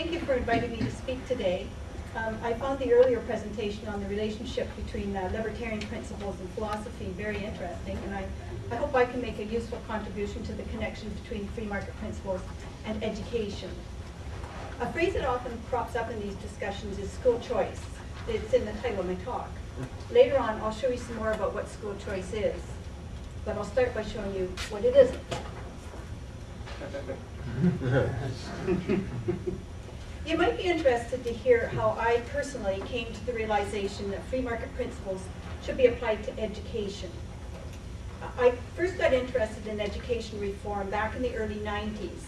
thank you for inviting me to speak today. I found the earlier presentation on the relationship between libertarian principles and philosophy very interesting, and I hope I can make a useful contribution to the connection between free market principles and education. A phrase that often crops up in these discussions is school choice. It's in the title of my talk. Later on, I'll show you some more about what school choice is, but I'll start by showing you what it isn't. You might be interested to hear how I personally came to the realization that free market principles should be applied to education. I first got interested in education reform back in the early 90s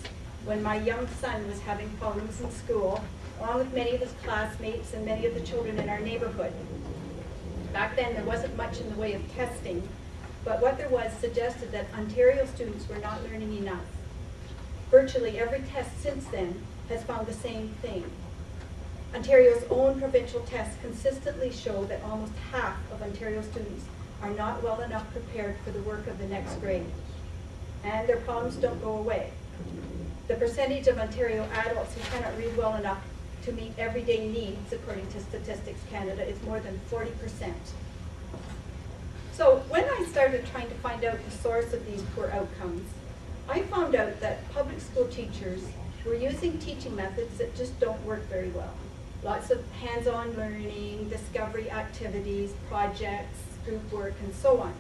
when my young son was having problems in school, along with many of his classmates and many of the children in our neighborhood. Back then there wasn't much in the way of testing, but what there was suggested that Ontario students were not learning enough. Virtually every test since then has found the same thing. Ontario's own provincial tests consistently show that almost half of Ontario students are not well enough prepared for the work of the next grade. And their problems don't go away. The percentage of Ontario adults who cannot read well enough to meet everyday needs, according to Statistics Canada, is more than 40%. So when I started trying to find out the source of these poor outcomes, I found out that public school teachers were using teaching methods that just don't work very well. Lots of hands-on learning, discovery activities, projects, group work, and so on.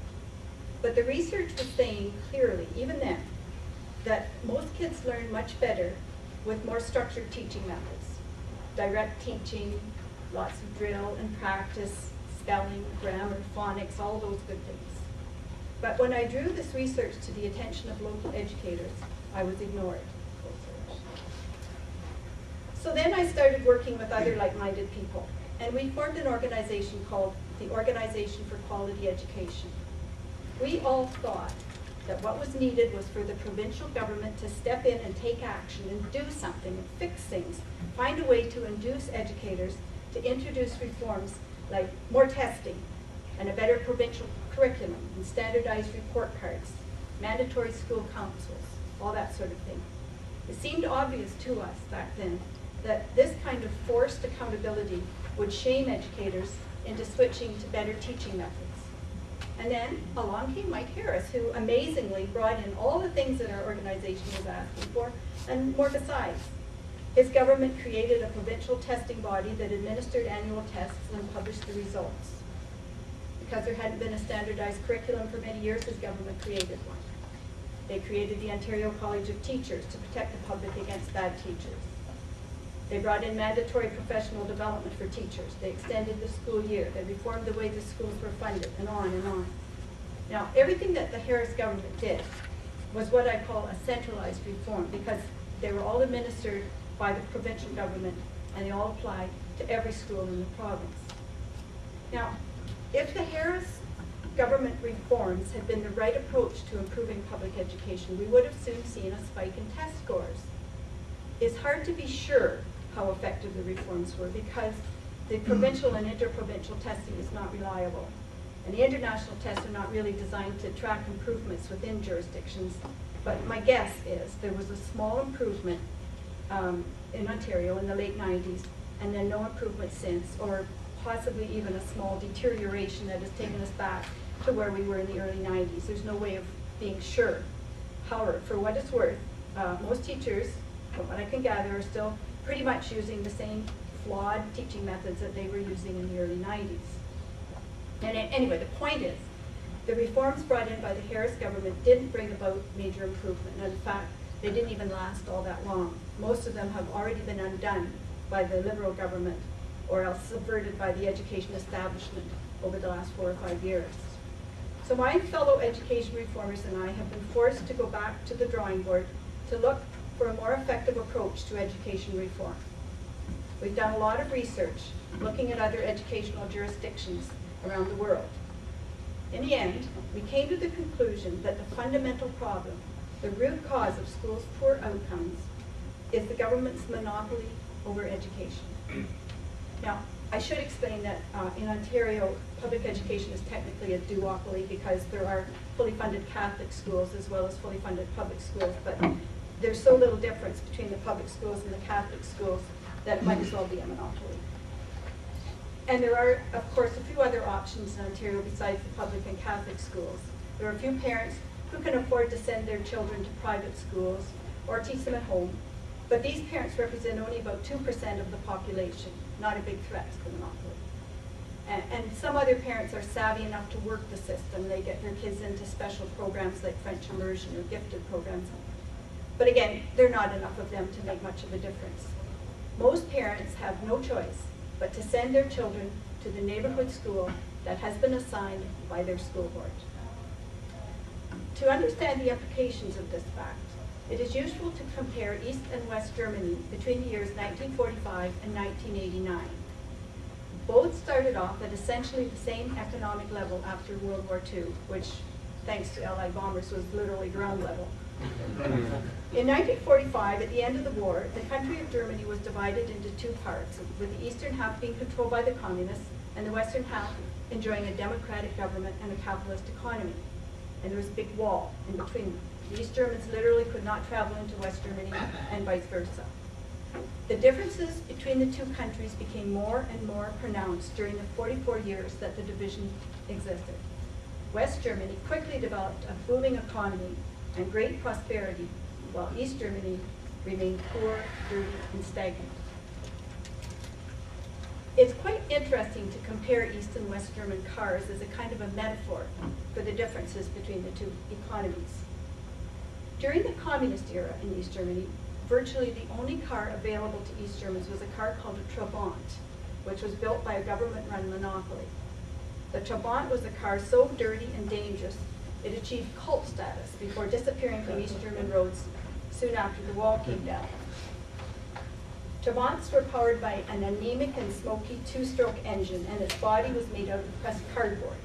But the research was saying clearly, even then, that most kids learn much better with more structured teaching methods. Direct teaching, lots of drill and practice, spelling, grammar, phonics, all those good things. But when I drew this research to the attention of local educators, I was ignored. So then I started working with other like-minded people, and we formed an organization called the Organization for Quality Education. We all thought that what was needed was for the provincial government to step in and take action and do something and fix things, find a way to induce educators to introduce reforms like more testing and a better provincial curriculum and standardized report cards, mandatory school councils, all that sort of thing. It seemed obvious to us back then that this kind of forced accountability would shame educators into switching to better teaching methods. And then along came Mike Harris, who amazingly brought in all the things that our organization was asking for, and more besides. His government created a provincial testing body that administered annual tests and published the results. Because there hadn't been a standardized curriculum for many years, his government created one. They created the Ontario College of Teachers to protect the public against bad teachers. They brought in mandatory professional development for teachers. They extended the school year. They reformed the way the schools were funded, and on and on. Now, everything that the Harris government did was what I call a centralized reform, because they were all administered by the provincial government, and they all applied to every school in the province. Now, if the Harris government reforms had been the right approach to improving public education, we would have soon seen a spike in test scores. It's hard to be sure how effective the reforms were because the provincial and interprovincial testing is not reliable. And the international tests are not really designed to track improvements within jurisdictions. But my guess is there was a small improvement in Ontario in the late 90s, and then no improvement since, or possibly even a small deterioration that has taken us back to where we were in the early 90s. There's no way of being sure. However, for what it's worth, most teachers, from what I can gather, are still pretty much using the same flawed teaching methods that they were using in the early 90s. And anyway, the point is, the reforms brought in by the Harris government didn't bring about major improvement. And in fact, they didn't even last all that long. Most of them have already been undone by the Liberal government or else subverted by the education establishment over the last 4 or 5 years. So my fellow education reformers and I have been forced to go back to the drawing board to look for a more effective approach to education reform. We've done a lot of research looking at other educational jurisdictions around the world. In the end, we came to the conclusion that the fundamental problem, the root cause of schools' poor outcomes, is the government's monopoly over education. Now, I should explain that in Ontario, public education is technically a duopoly because there are fully funded Catholic schools as well as fully funded public schools, but there's so little difference between the public schools and the Catholic schools that it might as well be a monopoly. And there are, of course, a few other options in Ontario besides the public and Catholic schools. There are a few parents who can afford to send their children to private schools or teach them at home, but these parents represent only about 2% of the population, not a big threat to the monopoly. And some other parents are savvy enough to work the system. They get their kids into special programs like French immersion or gifted programs. But again, there are not enough of them to make much of a difference. Most parents have no choice but to send their children to the neighborhood school that has been assigned by their school board. To understand the implications of this fact, it is useful to compare East and West Germany between the years 1945 and 1989. Both started off at essentially the same economic level after World War II, which, thanks to Allied bombers, was literally ground level. In 1945, at the end of the war, the country of Germany was divided into two parts, with the eastern half being controlled by the communists and the western half enjoying a democratic government and a capitalist economy. And there was a big wall in between them. The East Germans literally could not travel into West Germany and vice versa. The differences between the two countries became more and more pronounced during the 44 years that the division existed. West Germany quickly developed a booming economy and great prosperity, while East Germany remained poor, dirty, and stagnant. It's quite interesting to compare East and West German cars as a kind of a metaphor for the differences between the two economies. During the communist era in East Germany, virtually the only car available to East Germans was a car called a Trabant, which was built by a government-run monopoly. The Trabant was a car so dirty and dangerous, it achieved cult status before disappearing from East German roads soon after the wall came down. Trabants were powered by an anemic and smoky two-stroke engine, and its body was made out of pressed cardboard.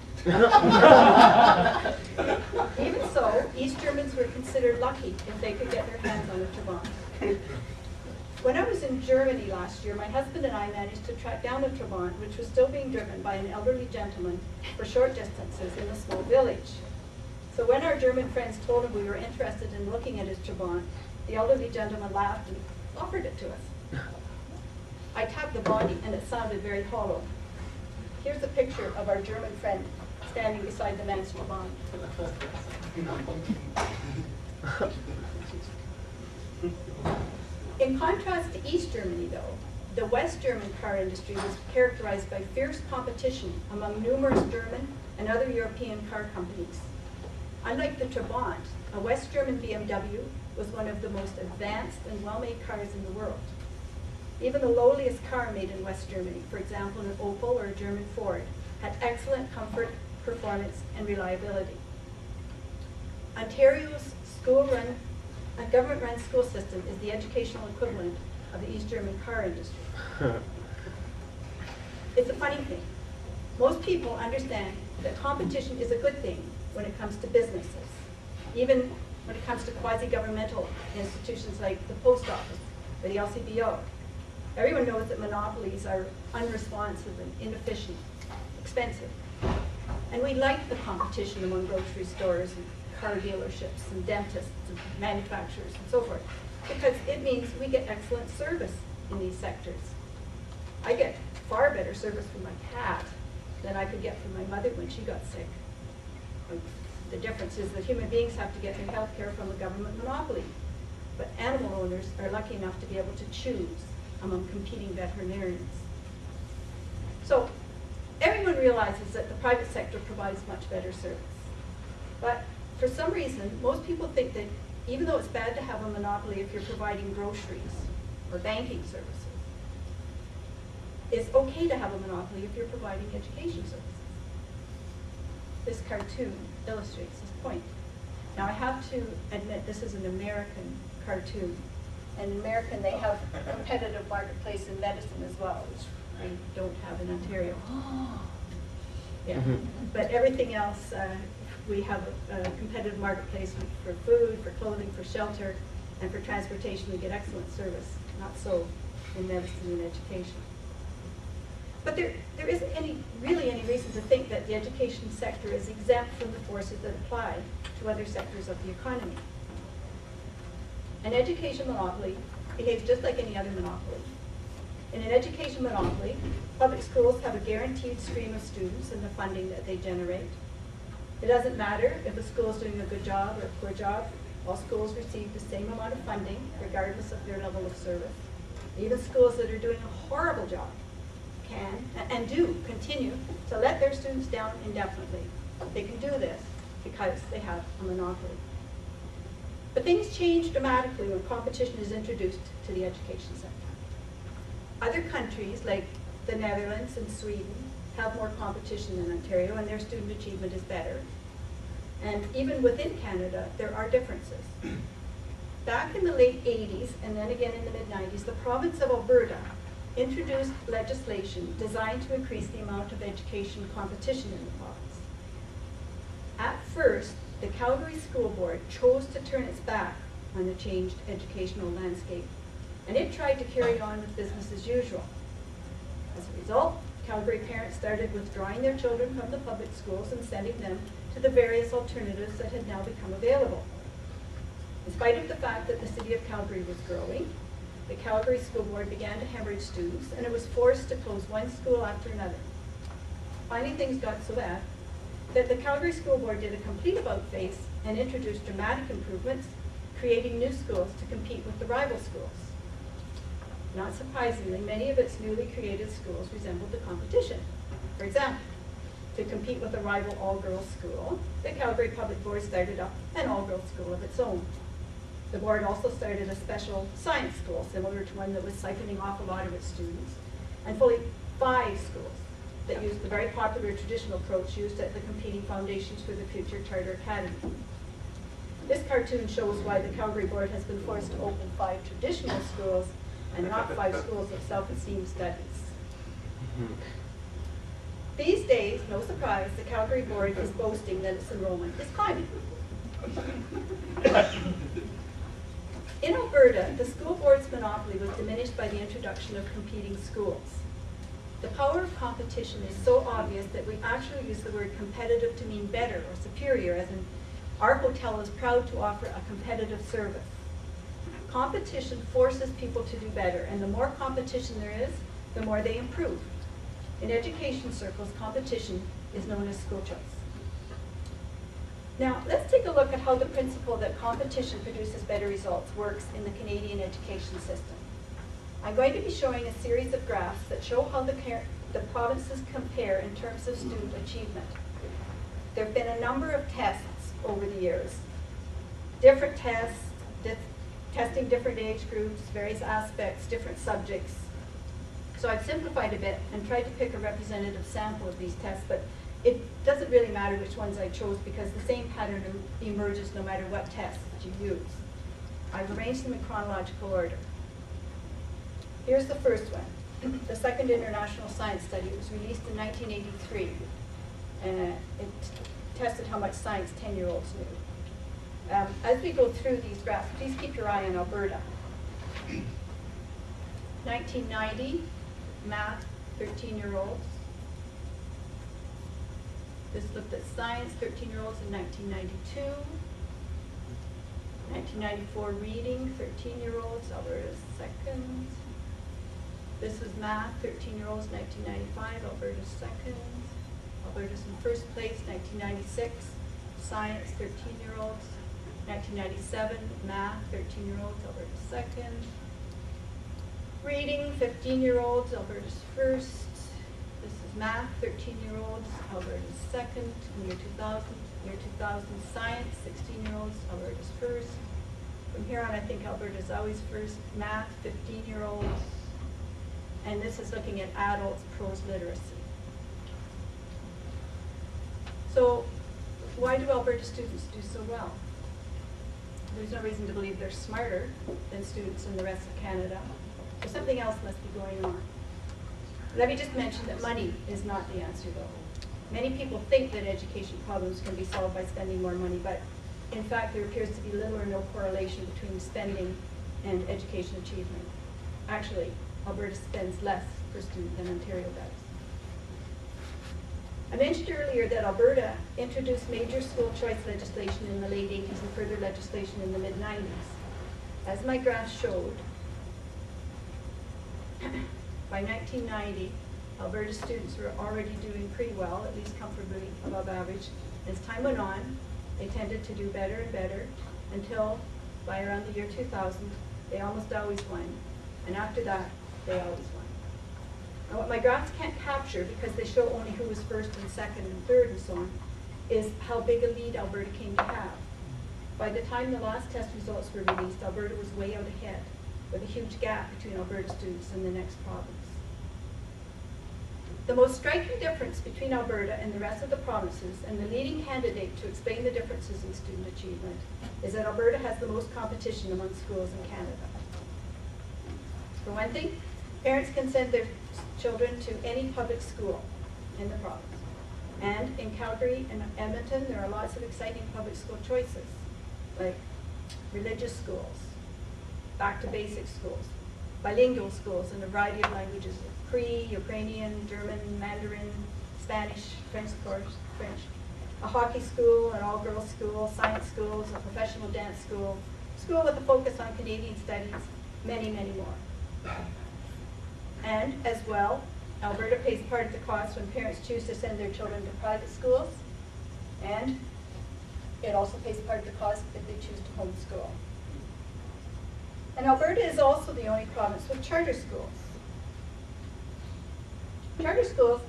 Even so, East Germans were considered lucky if they could get their hands on a Trabant. When I was in Germany last year, my husband and I managed to track down a Trabant, which was still being driven by an elderly gentleman for short distances in a small village. So when our German friends told him we were interested in looking at his Trabant, the elderly gentleman laughed and offered it to us. I tapped the body and it sounded very hollow. Here's a picture of our German friend standing beside the man's Trabant. In contrast to East Germany, though, the West German car industry was characterized by fierce competition among numerous German and other European car companies. Unlike the Trabant, a West German BMW was one of the most advanced and well-made cars in the world. Even the lowliest car made in West Germany, for example an Opel or a German Ford, had excellent comfort, performance, and reliability. Ontario's government-run school system is the educational equivalent of the East German car industry. It's a funny thing. Most people understand that competition is a good thing when it comes to businesses, even when it comes to quasi-governmental institutions like the post office or the LCBO. Everyone knows that monopolies are unresponsive and inefficient, expensive. And we like the competition among grocery stores and car dealerships and dentists and manufacturers and so forth, because it means we get excellent service in these sectors. I get far better service from my cat than I could get from my mother when she got sick. The difference is that human beings have to get their health care from a government monopoly, but animal owners are lucky enough to be able to choose among competing veterinarians. So everyone realizes that the private sector provides much better service. But for some reason, most people think that even though it's bad to have a monopoly if you're providing groceries or banking services, it's okay to have a monopoly if you're providing education services. This cartoon illustrates this point. Now I have to admit this is an American cartoon. And in America they have a competitive marketplace in medicine as well, which we don't have in Ontario. Yeah. But everything else, we have a competitive marketplace for food, for clothing, for shelter, and for transportation. We get excellent service. Not so in medicine and education. But there isn't really any reason to think that the education sector is exempt from the forces that apply to other sectors of the economy. An education monopoly behaves just like any other monopoly. In an education monopoly, public schools have a guaranteed stream of students and the funding that they generate. It doesn't matter if a school is doing a good job or a poor job. All schools receive the same amount of funding, regardless of their level of service. Even schools that are doing a horrible job can and do continue to let their students down indefinitely. They can do this because they have a monopoly. But things change dramatically when competition is introduced to the education sector. Other countries, like the Netherlands and Sweden, have more competition than Ontario, and their student achievement is better. And even within Canada, there are differences. Back in the late 80s, and then again in the mid-90s, the province of Alberta introduced legislation designed to increase the amount of education competition in the province. At first, the Calgary School Board chose to turn its back on the changed educational landscape, and it tried to carry on with business as usual. As a result, Calgary parents started withdrawing their children from the public schools and sending them to the various alternatives that had now become available. In spite of the fact that the city of Calgary was growing, the Calgary School Board began to hemorrhage students, and it was forced to close one school after another. Finally, things got so bad that the Calgary School Board did a complete about-face and introduced dramatic improvements, creating new schools to compete with the rival schools. Not surprisingly, many of its newly created schools resembled the competition. For example, to compete with a rival all-girls school, the Calgary Public Board started up an all-girls school of its own. The board also started a special science school, similar to one that was siphoning off a lot of its students, and fully 5 schools that used the very popular traditional approach used at the competing Foundations for the Future Charter Academy. This cartoon shows why the Calgary Board has been forced to open 5 traditional schools and not 5 schools of self-esteem studies. These days, no surprise, the Calgary Board is boasting that its enrollment is climbing. In Alberta, the school board's monopoly was diminished by the introduction of competing schools. The power of competition is so obvious that we actually use the word competitive to mean better or superior, as in our hotel is proud to offer a competitive service. Competition forces people to do better, and the more competition there is, the more they improve. In education circles, competition is known as school choice. Now, let's take a look at how the principle that competition produces better results works in the Canadian education system. I'm going to be showing a series of graphs that show how the provinces compare in terms of student achievement. There have been a number of tests over the years. Different tests, testing different age groups, various aspects, different subjects. So I've simplified a bit and tried to pick a representative sample of these tests, but it doesn't really matter which ones I chose because the same pattern emerges no matter what test you use. I've arranged them in chronological order. Here's the first one. The Second International Science Study. It was released in 1983. And it tested how much science 10-year-olds knew. As we go through these graphs, please keep your eye on Alberta. 1990, math, 13-year-olds. This looked at science, 13-year-olds in 1992. 1994, reading, 13-year-olds, Alberta's second. This was math, 13-year-olds, 1995, Alberta's second. Alberta's in first place, 1996. Science, 13-year-olds. 1997, math, 13-year-olds, Alberta's second. Reading, 15-year-olds, Alberta's first. This is math, 13-year-olds, Alberta's second. In year 2000, science, 16-year-olds, Alberta's first. From here on, I think Alberta's always first. Math, 15-year-olds. And this is looking at adults' prose literacy. So why do Alberta students do so well? There's no reason to believe they're smarter than students in the rest of Canada. So something else must be going on. Let me just mention that money is not the answer, though. Many people think that education problems can be solved by spending more money, but in fact, there appears to be little or no correlation between spending and education achievement. Actually, Alberta spends less per student than Ontario does. I mentioned earlier that Alberta introduced major school choice legislation in the late 80s and further legislation in the mid-90s. As my graph showed, by 1990, Alberta students were already doing pretty well, at least comfortably above average. As time went on, they tended to do better and better until by around the year 2000, they almost always won. And after that, they always won. Now what my graphs can't capture, because they show only who was first and second and third and so on, is how big a lead Alberta came to have. By the time the last test results were released, Alberta was way out ahead, with a huge gap between Alberta students and the next province. The most striking difference between Alberta and the rest of the provinces, and the leading candidate to explain the differences in student achievement, is that Alberta has the most competition among schools in Canada. For one thing, parents can send their children to any public school in the province. And in Calgary and Edmonton, there are lots of exciting public school choices, like religious schools, back to basic schools, bilingual schools in a variety of languages, Cree, Ukrainian, German, Mandarin, Spanish, French, of course, French. A hockey school, an all-girls school, science schools, a professional dance school, school with a focus on Canadian studies, many, many more. And as well, Alberta pays part of the cost when parents choose to send their children to private schools, and it also pays part of the cost if they choose to homeschool. And Alberta is also the only province with charter schools. Charter schools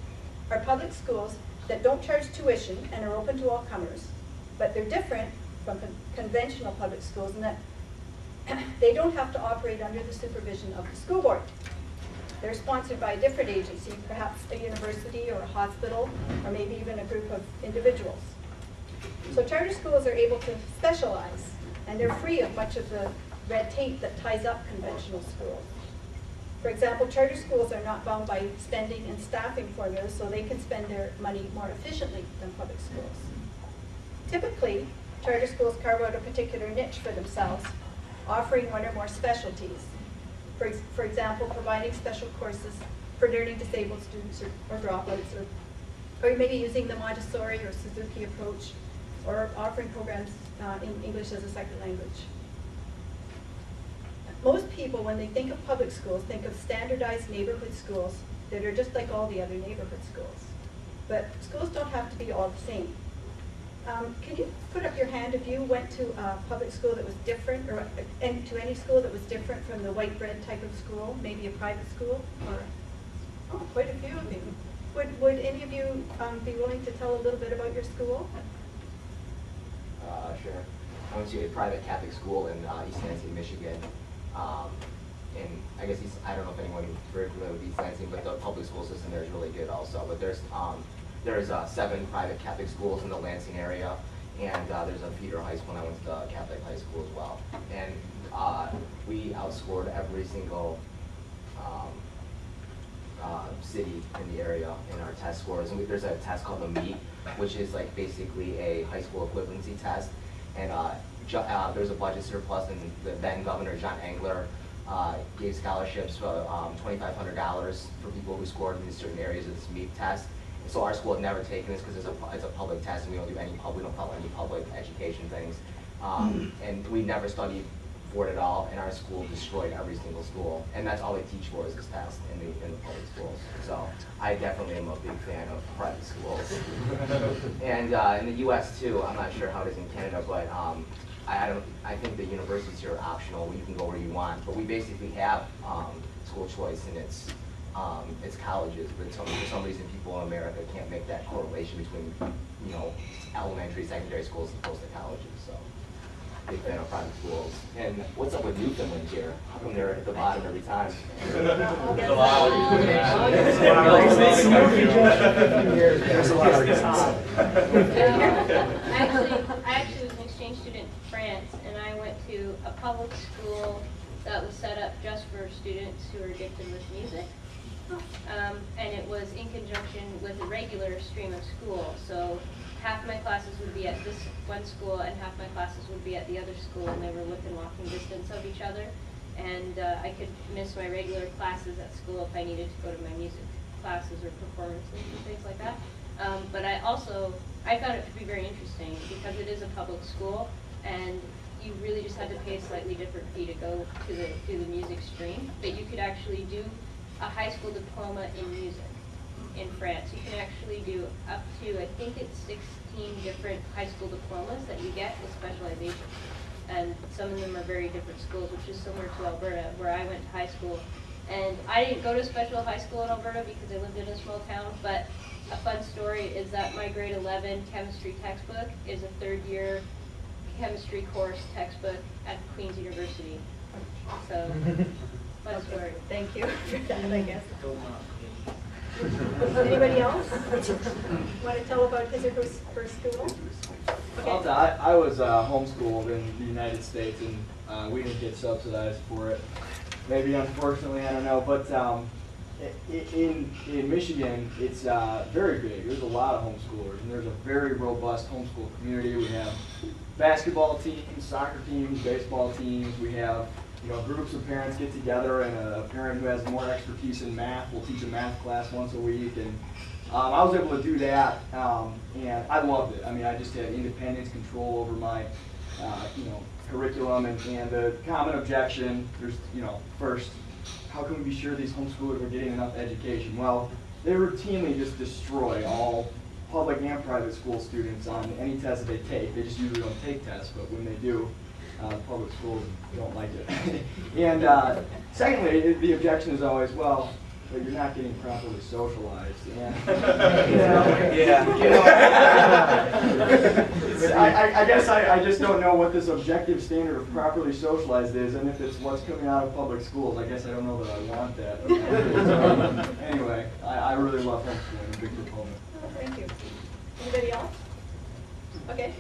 are public schools that don't charge tuition and are open to all comers, but they're different from conventional public schools in that they don't have to operate under the supervision of the school board. They're sponsored by a different agency, perhaps a university or a hospital, or maybe even a group of individuals. So charter schools are able to specialize, and they're free of much of the red tape that ties up conventional schools. For example, charter schools are not bound by spending and staffing formulas, so they can spend their money more efficiently than public schools. Typically, charter schools carve out a particular niche for themselves, offering one or more specialties. For example, providing special courses for learning disabled students or dropouts, or maybe using the Montessori or Suzuki approach, or offering programs in English as a second language. Most people, when they think of public schools, think of standardized neighborhood schools that are just like all the other neighborhood schools. But schools don't have to be all the same. Can you put up your hand if you went to a public school that was different, or to any school that was different from the white bread type of school, maybe a private school? Or, oh, quite a few of you. Would any of you be willing to tell a little bit about your school? Sure. I went to a private Catholic school in East Lansing, Michigan. And I guess I don't know if anyone is very familiar with East Lansing, but the public school system there is really good also. But there's 7 private Catholic schools in the Lansing area, and there's a feeder high school, and I went to the Catholic high school as well. And we outscored every single city in the area in our test scores. And there's a test called the MEET, which is like basically a high school equivalency test. And there's a budget surplus, and the then Governor John Engler gave scholarships for $2,500 for people who scored in certain areas of this MEET test. And so our school had never taken this because it's a public test, and we don't follow any public education things. And we never studied for it at all, and our school destroyed every single school. And that's all they teach for is this test in the public schools. So I definitely am a big fan of private schools. And in the U.S. too, I'm not sure how it is in Canada, but I think the universities here are optional. You can go where you want, but we basically have school choice, and it's colleges. But for some reason, people in America can't make that correlation between elementary, secondary schools as opposed to colleges. So big fan of private schools. And what's up with Newfoundland here? How come they're at the bottom every time? There's a lot I actually was an exchange student in France, and I went to a public school that was set up just for students who are gifted with music. And it was in conjunction with a regular stream of school. So half my classes would be at this one school, and half my classes would be at the other school, and they were within walking distance of each other. And I could miss my regular classes at school if I needed to go to my music classes or performances and things like that. But I found it to be very interesting because it is a public school, and you really just had to pay a slightly different fee to go to the music stream. But you could actually do a high school diploma in music in France. You can actually do up to, I think it's 16 different high school diplomas that you get with specialization. And some of them are very different schools, which is similar to Alberta, where I went to high school. And I didn't go to a special high school in Alberta because I lived in a small town, but a fun story is that my grade 11 chemistry textbook is a third-year chemistry course textbook at Queen's University. So, fun story. Thank you for that, I guess. Anybody else want to tell about his or her school? I'll tell, I was homeschooled in the United States, and we didn't get subsidized for it. Maybe unfortunately, I don't know. But in Michigan, it's very big. There's a lot of homeschoolers, and there's a very robust homeschool community. We have basketball teams, soccer teams, baseball teams. We have groups of parents get together, and a parent who has more expertise in math will teach a math class once a week. And I was able to do that, and I loved it. I mean, I just had independence, control over my, curriculum, and the common objection, there's, first, how can we be sure these homeschoolers are getting enough education? Well, they routinely just destroy all public and private school students on any test that they take. They just usually don't take tests, but when they do, public schools don't like it. And secondly, the objection is always, well, but you're not getting properly socialized. And, I guess I just don't know what this objective standard of properly socialized is, and if it's what's coming out of public schools, I guess I don't know that I want that. Anyway, I really love homeschooling. I'm a big proponent. Oh, thank you. Anybody else? Okay.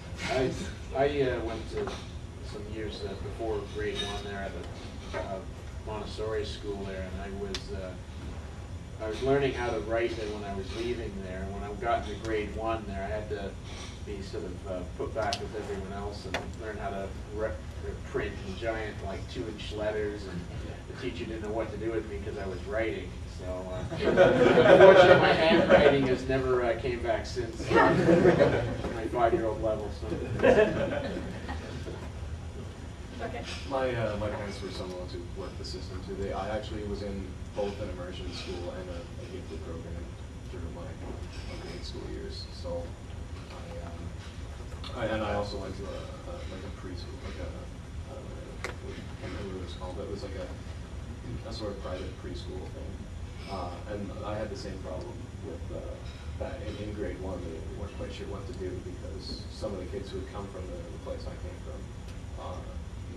I went to some years before grade 1 there at the Montessori school there, and I was learning how to write there when I was leaving there. And when I got to grade 1 there, I had to be sort of put back with everyone else and learn how to print in giant, like 2-inch letters. And the teacher didn't know what to do with me because I was writing. So unfortunately, my handwriting has never came back since my 5-year-old level. So. Okay. My parents were someone who worked the system too. I actually was in both an immersion school and a gifted program during my grade school years. So I also went to a preschool, I can't remember what it was called, but it was like a sort of private preschool thing. And I had the same problem with that in grade 1. They weren't quite sure what to do because some of the kids who had come from the place I came from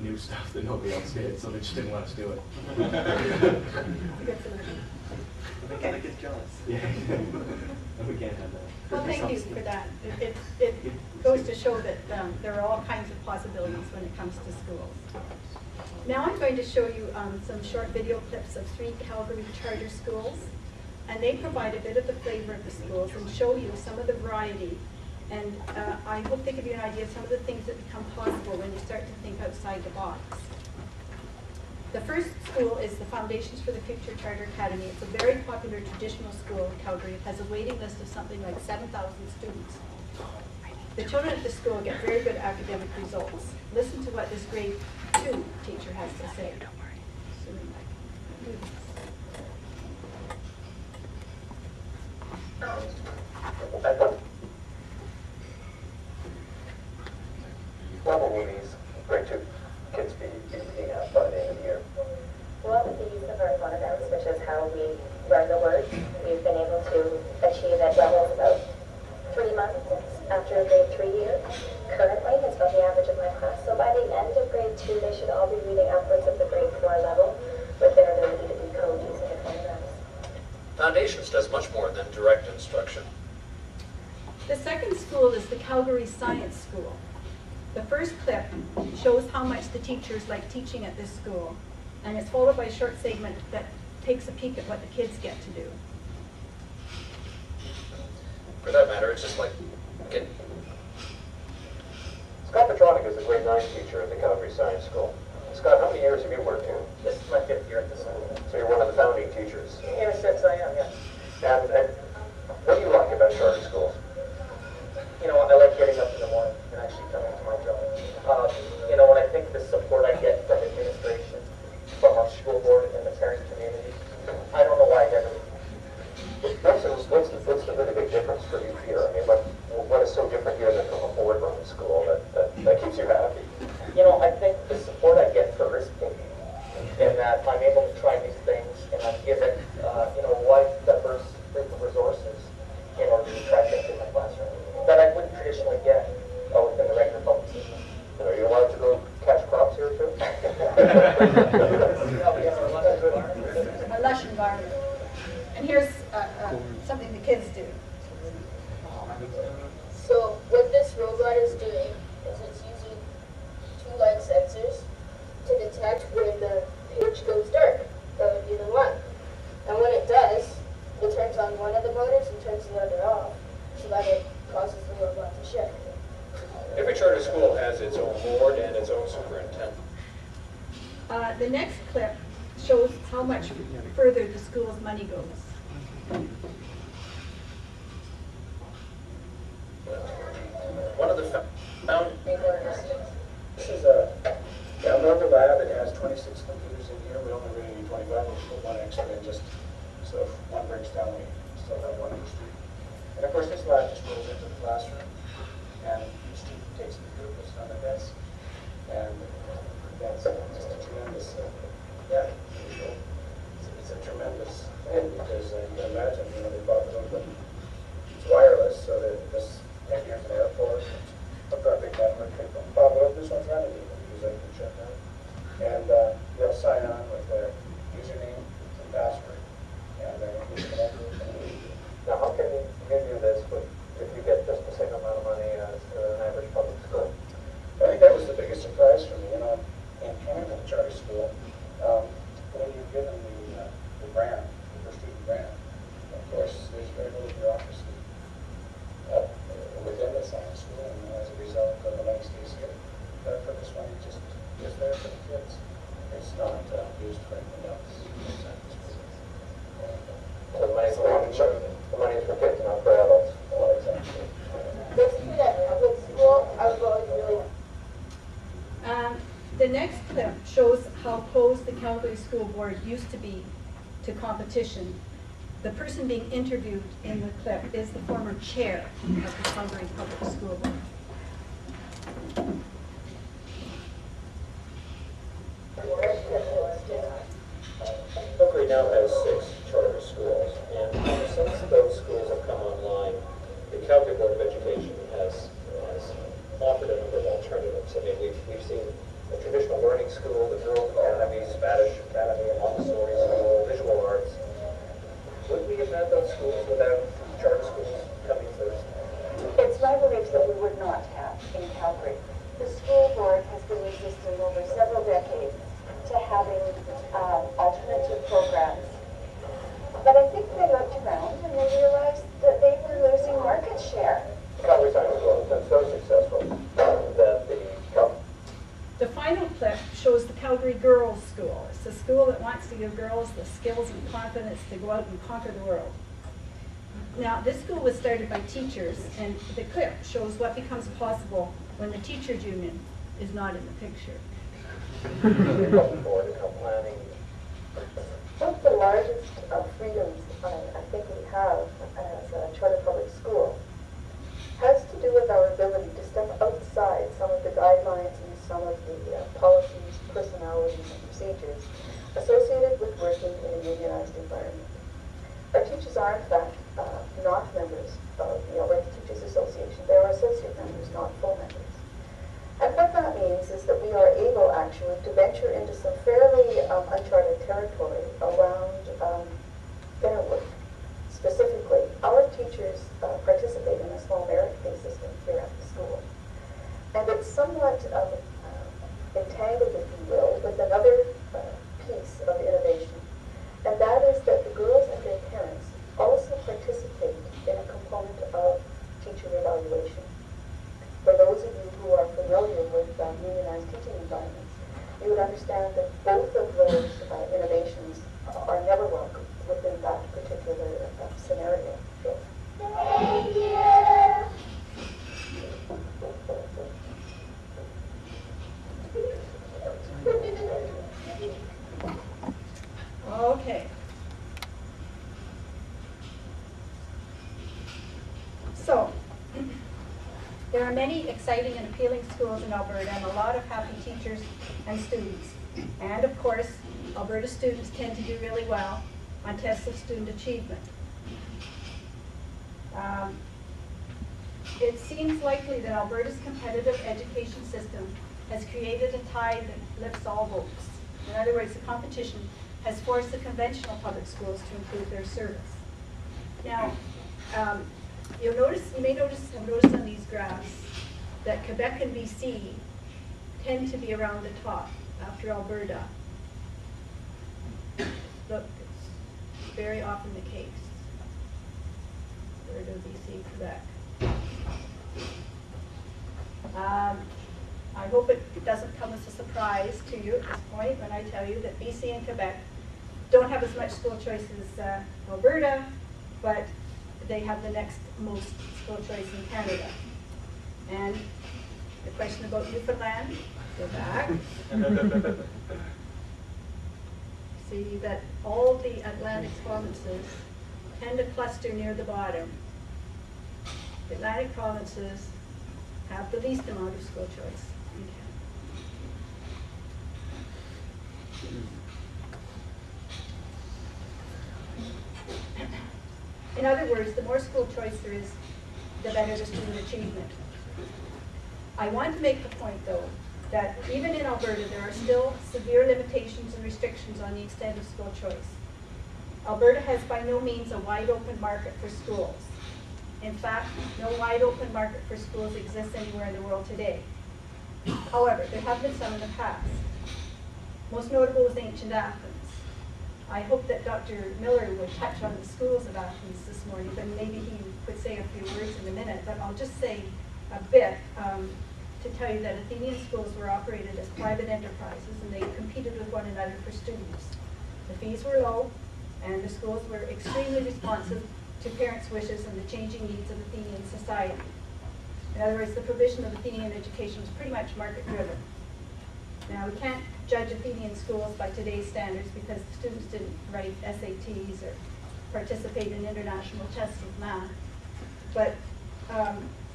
knew stuff that nobody else did, so they just didn't let us do it. Okay. I get jealous. Yeah. We can't have that. Well, thank you for that. It goes to show that there are all kinds of possibilities when it comes to schools. Now I'm going to show you some short video clips of 3 Calgary charter schools, and they provide a bit of the flavor of the schools and show you some of the variety. And I hope they give you an idea of some of the things that become possible when you start to think outside the box. The first school is the Foundations for the Future Charter Academy. It's a very popular traditional school in Calgary. It has a waiting list of something like 7,000 students. The children at the school get very good academic results. Listen to what this grade 2 teacher has to say. What will these grade 2 kids be eating at by the end of the year? Well, with the use of our phonograms, which is how we learn the words, we've been able to achieve at levels about 3 months after a grade 3 year. Currently, it's about the average of my class. So by the end of grade 2, they should all be reading upwards of the grade 4 level with their ability to decode using their phonograms. Foundations does much more than direct instruction. The second school is the Calgary Science School. The first clip shows how much the teachers like teaching at this school, and it's followed by a short segment that takes a peek at what the kids get to do. For that matter, it's just like kidding. Scott Petronic is a grade 9 teacher at the Calgary Science School. Scott, how many years have you worked here? This is my 5th year at the school. So you're one of the founding teachers. In a sense, I am, yes. And what do you like about charter schools? You know, I like getting up in the morning and actually coming to my job. You know, when I think the support I get from administration, from our school board, and the parent community, I don't know why keeps you happy. You know, I think the support I get for risk-taking, in that I'm able to try new things, and I'm given, you know, wide, diverse group of resources in order to try things in my classroom that I wouldn't traditionally get within the regular public system. Are you allowed to go catch crops here too? A lush environment. And here's something the kids do. So what this robot is doing is it's using two light sensors to detect when the page goes dark. That would be the one. And when it does, it turns on one of the motors and turns the other off, so that it causes the robot to shift. Every charter school has its own board and its own superintendent. The next clip shows how much further the school's money goes. One of the found This is a another lab. It has 26 computers in here. We only really need 25. We'll put one extra in just so if one breaks down, we still have one per student. And of course, this lab just rolls into the classroom, and each student takes the computer, puts it on their desk, and that's just a tremendous, it's a tremendous thing because you can imagine, you know, they bought the but it's wireless, so that this maybe here's an airport. I've got a big network. Bob, what if this one's running? Because I can shut down. And they'll sign on with their username and password, and then we can connect with them. Now, how can you do this if you get just the same amount of money as an average public school? I think that was the biggest surprise for me. You know, in Canada, the charter school, when you're given the grant, the per student grant, of course, there's very little bureaucracy within the science school, and as a result, the money stays here. But for this one, it just is there for the kids. It's not used for anything else. So the money's for kids, not for adults. Well, exactly. Basically, that public school, our goal is really The next clip shows how opposed the Calgary School Board used to be to competition. The person being interviewed in the clip is the former chair of the Calgary Public School Board. Calgary now has 6 charter schools, and since those schools have come online, the Calgary Board of Education has offered a number of alternatives. I mean, we've seen the traditional learning school, the Girls Academy, Spanish Academy, Montessori School, visual arts. Would we have had those schools without charter schools coming first? It's my belief that we would not have in Calgary. The school board has been resistant over several decades to having alternative programs. But I think they looked around and they realized that they were losing market share. Calgary Science School has been so successful that The final clip shows the Calgary Girls School. It's a school that wants to give girls the skills and confidence to go out and conquer the world. Now, this school was started by teachers, and the clip shows what becomes possible when the teachers' union is not in the picture. One of the largest freedoms I think we have as a charter public school has to do with our ability to step outside some of the guidelines and some of the policies, personalities, and procedures associated with working in a unionized environment. Our teachers are, in fact, not members of the Alberta Teachers Association. They are associate members, not full members. And what that means is that we are able, actually, to venture into some fairly uncharted territory around their work. Specifically, our teachers participate in a small merit-based system here at the school. And it's somewhat entangled, if you will, with another piece of innovation. And that is that the girls and their parents also participate in a component of teacher evaluation. For those of you who are familiar with unionized teaching environments, you would understand that both of those innovations are never welcome within that particular scenario. Thank you. Okay. So, there are are many exciting and appealing schools in Alberta and a lot of happy teachers and students. And of course, Alberta students tend to do really well on tests of student achievement. It seems likely that Alberta's competitive education system has created a tide that lifts all boats. In other words, the competition has forced the conventional public schools to improve their service. Now, you may have noticed on these graphs that Quebec and BC tend to be around the top after Alberta. Look, it's very often the case. Alberta, BC, Quebec. I hope it doesn't come as a surprise to you at this point when I tell you that BC and Quebec don't have as much school choice as Alberta, but they have the next most school choice in Canada. And the question about Newfoundland, go back. See that all the Atlantic provinces tend to cluster near the bottom. The Atlantic provinces have the least amount of school choice in Canada. In other words, the more school choice there is, the better the student achievement. I want to make the point, though, that even in Alberta, there are still severe limitations and restrictions on the extent of school choice. Alberta has by no means a wide open market for schools. In fact, no wide open market for schools exists anywhere in the world today. However, there have been some in the past. Most notable was ancient Athens. I hope that Dr. Miller would touch on the schools of Athens this morning, but maybe he could say a few words in a minute, but I'll just say a bit to tell you that Athenian schools were operated as private enterprises and they competed with one another for students. The fees were low and the schools were extremely responsive to parents' wishes and the changing needs of Athenian society. In other words, the provision of Athenian education was pretty much market-driven. Now, we can't judge Athenian schools by today's standards because the students didn't write SATs or participate in international tests of math. But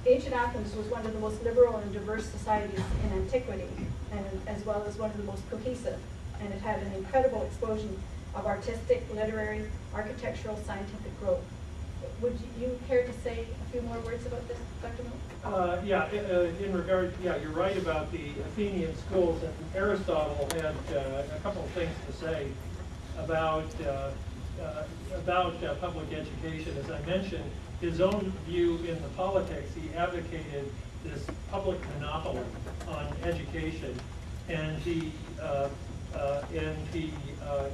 ancient Athens was one of the most liberal and diverse societies in antiquity, and as well as one of the most cohesive. And it had an incredible explosion of artistic, literary, architectural, scientific growth. Would you care to say a few more words about this, Dr. Miller? In regard, you're right about the Athenian schools, and Aristotle had a couple of things to say about public education. As I mentioned, his own view in the politics, he advocated this public monopoly on education, and he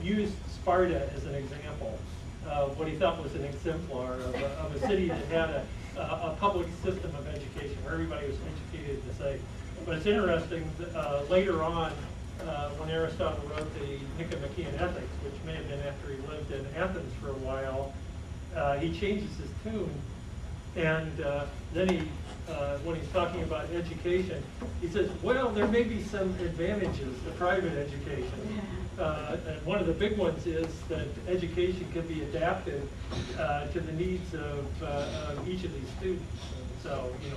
used Sparta as an example of what he thought was an exemplar of a city that had a public system of education where everybody was educated the same. But it's interesting, later on, when Aristotle wrote the Nicomachean Ethics, which may have been after he lived in Athens for a while, he changes his tune, and then he, when he's talking about education, he says, well, there may be some advantages to private education. And one of the big ones is that education can be adapted to the needs of each of these students. So, you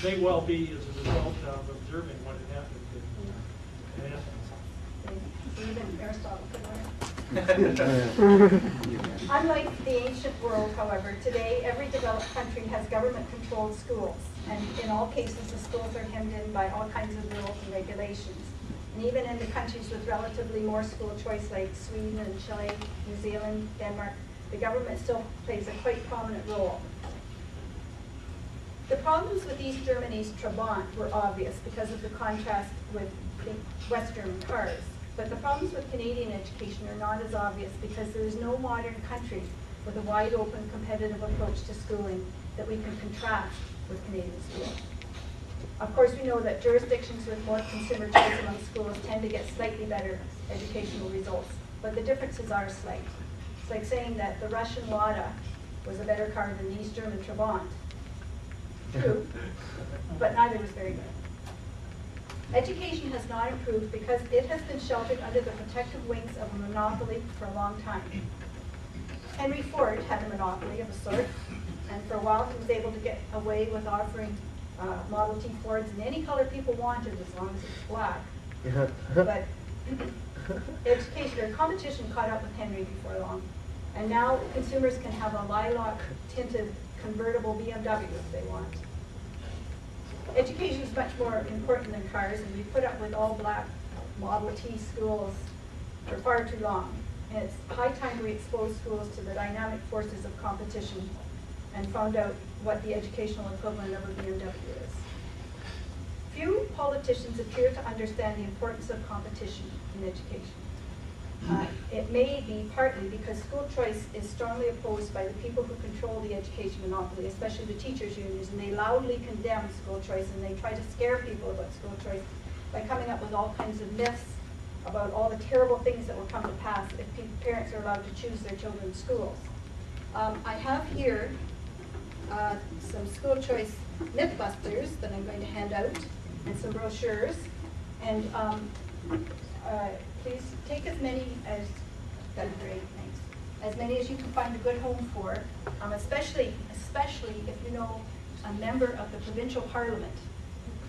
may well be as a result of observing what had happened in Athens. Unlike the ancient world, however, today every developed country has government-controlled schools, and in all cases the schools are hemmed in by all kinds of rules and regulations. And even in the countries with relatively more school choice like Sweden and Chile, New Zealand, Denmark, the government still plays a quite prominent role. The problems with East Germany's Trabant were obvious because of the contrast with the West German cars. But the problems with Canadian education are not as obvious because there is no modern country with a wide open competitive approach to schooling that we can contrast with Canadian schools. Of course, we know that jurisdictions with more consumer choice among schools tend to get slightly better educational results, but the differences are slight. It's like saying that the Russian Lada was a better car than the East German Trabant. True, but neither was very good. Education has not improved because it has been sheltered under the protective wings of a monopoly for a long time. Henry Ford had a monopoly of a sort, and for a while he was able to get away with offering Model T Fords in any color people wanted, as long as it's black. But education or competition caught up with Henry before long. And now consumers can have a lilac tinted convertible BMW if they want. Education is much more important than cars, and we put up with all black Model T schools for far too long. And it's high time we expose schools to the dynamic forces of competition and found out what the educational equivalent of a BMW is. Few politicians appear to understand the importance of competition in education. It may be partly because school choice is strongly opposed by the people who control the education monopoly, especially the teachers' unions, and they loudly condemn school choice, and they try to scare people about school choice by coming up with all kinds of myths about all the terrible things that will come to pass if parents are allowed to choose their children's schools. I have here some school choice mythbusters that I'm going to hand out, and some brochures. And please take as many as, that's great, thanks, as many as you can find a good home for, especially if you know a member of the provincial parliament,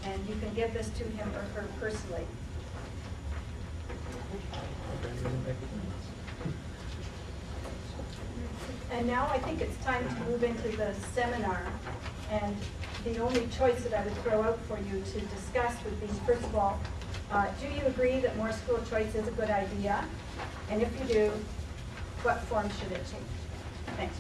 and you can give this to him or her personally. And now I think it's time to move into the seminar. And the only choice that I would throw out for you to discuss would be, first of all, do you agree that more school choice is a good idea? And if you do, what form should it take? Thanks.